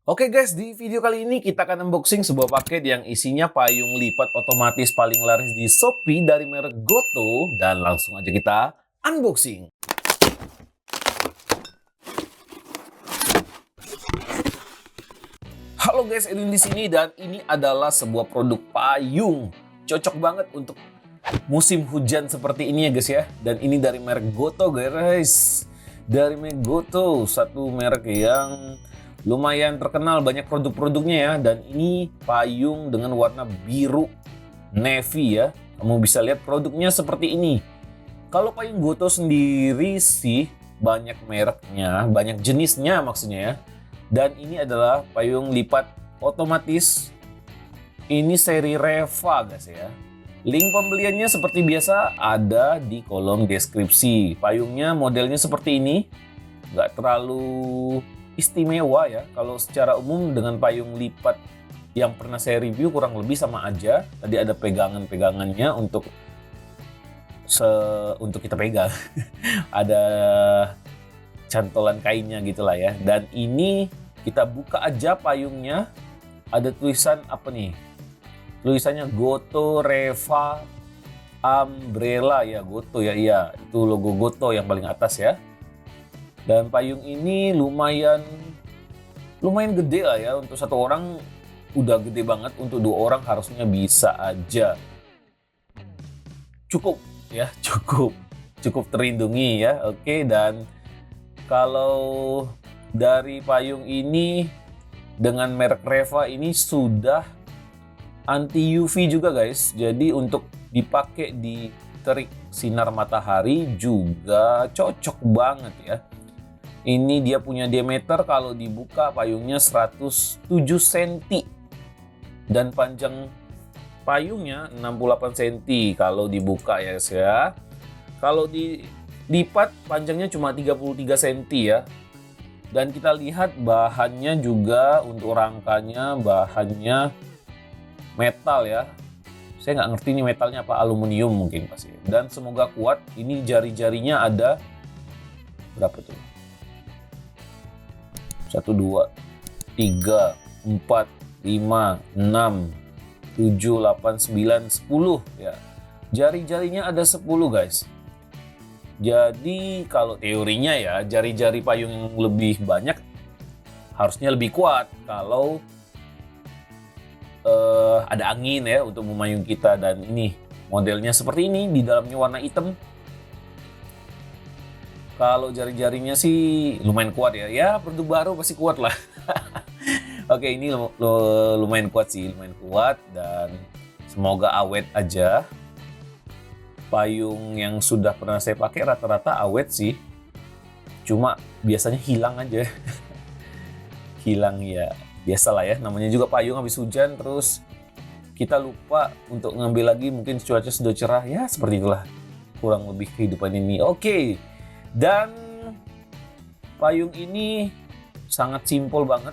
Oke guys, di video kali ini kita akan unboxing sebuah paket yang isinya payung lipat otomatis paling laris di Shopee dari merek Goto, dan langsung aja kita unboxing. Halo guys, Edwin di sini, dan ini adalah sebuah produk payung. Cocok banget untuk musim hujan seperti ini ya guys ya. Dan ini dari merek Goto guys. Dari merek Goto, satu merek yang lumayan terkenal, banyak produk-produknya ya. Dan ini payung dengan warna biru navy ya. Kamu bisa lihat produknya seperti ini. Kalau payung Goto sendiri sih banyak mereknya, banyak jenisnya maksudnya ya. Dan ini adalah payung lipat otomatis. Ini seri Reva guys ya. Link pembeliannya seperti biasa ada di kolom deskripsi. Payungnya modelnya seperti ini. Nggak terlalu istimewa ya. Kalau secara umum dengan payung lipat yang pernah saya review kurang lebih sama aja. Tadi ada pegangan-pegangannya untuk kita pegang. Ada cantolan kainnya gitulah ya. Dan ini kita buka aja payungnya. Ada tulisan apa nih? Tulisannya Goto Reva Umbrella ya, Goto ya, iya. Itu logo Goto yang paling atas ya. Dan payung ini lumayan gede lah ya, untuk satu orang udah gede banget, untuk dua orang harusnya bisa aja. Cukup ya, cukup terlindungi ya. Oke, dan kalau dari payung ini dengan merek Reva ini sudah anti UV juga guys. Jadi untuk dipakai di terik sinar matahari juga cocok banget ya. Ini dia punya diameter kalau dibuka payungnya 107 cm. Dan panjang payungnya 68 cm kalau dibuka ya guys ya. Kalau dilipat panjangnya cuma 33 cm ya. Dan kita lihat bahannya juga, untuk rangkanya bahannya metal ya. Saya nggak ngerti ini metalnya apa, aluminium mungkin pasti. Dan semoga kuat. Ini jari-jarinya ada berapa tuh? 1, 2, 3, 4, 5, 6, 7, 8, 9, 10 ya. Jari-jarinya ada 10 guys. Jadi kalau teorinya ya, jari-jari payung yang lebih banyak harusnya lebih kuat kalau ada angin ya untuk memayung kita. Dan ini modelnya seperti ini, di dalamnya warna hitam. Kalau jari-jarinya sih lumayan kuat ya. Ya produk baru pasti kuat lah. Oke, ini lumayan kuat sih, lumayan kuat, dan semoga awet aja. Payung yang sudah pernah saya pakai rata-rata awet sih. Cuma biasanya hilang aja. Hilang ya, biasalah ya, namanya juga payung habis hujan, terus kita lupa untuk ngambil lagi, mungkin cuaca sudah cerah ya, seperti itulah kurang lebih kehidupan ini. Oke, dan payung ini sangat simpel banget,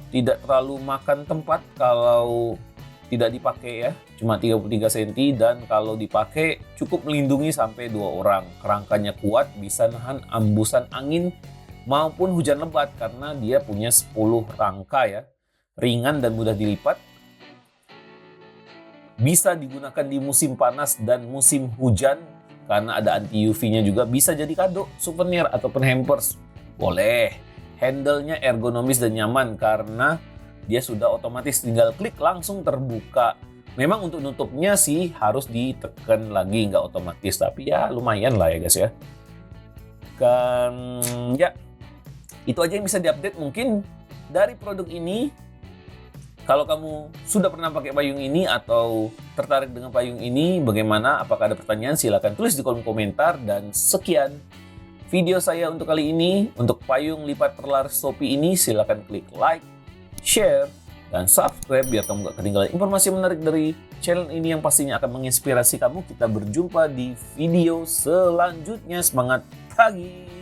tidak terlalu makan tempat kalau tidak dipakai ya, cuma 33 cm, dan kalau dipakai cukup melindungi sampai 2 orang. Kerangkanya kuat, bisa nahan embusan angin maupun hujan lebat karena dia punya 10 rangka ya. Ringan dan mudah dilipat. Bisa digunakan di musim panas dan musim hujan karena ada anti UV-nya juga. Bisa jadi kado, souvenir ataupun hampers. Boleh. Handle-nya ergonomis dan nyaman karena dia sudah otomatis, tinggal klik langsung terbuka. Memang untuk nutupnya sih harus ditekan lagi, nggak otomatis, tapi ya lumayan lah ya guys ya. Kan ya, itu aja yang bisa diupdate mungkin dari produk ini. Kalau kamu sudah pernah pakai payung ini atau tertarik dengan payung ini, bagaimana? Apakah ada pertanyaan? Silahkan tulis di kolom komentar. Dan sekian video saya untuk kali ini. Untuk payung lipat terlaris Shopee ini, silahkan klik like, share, dan subscribe biar kamu gak ketinggalan informasi menarik dari channel ini yang pastinya akan menginspirasi kamu. Kita berjumpa di video selanjutnya. Semangat pagi!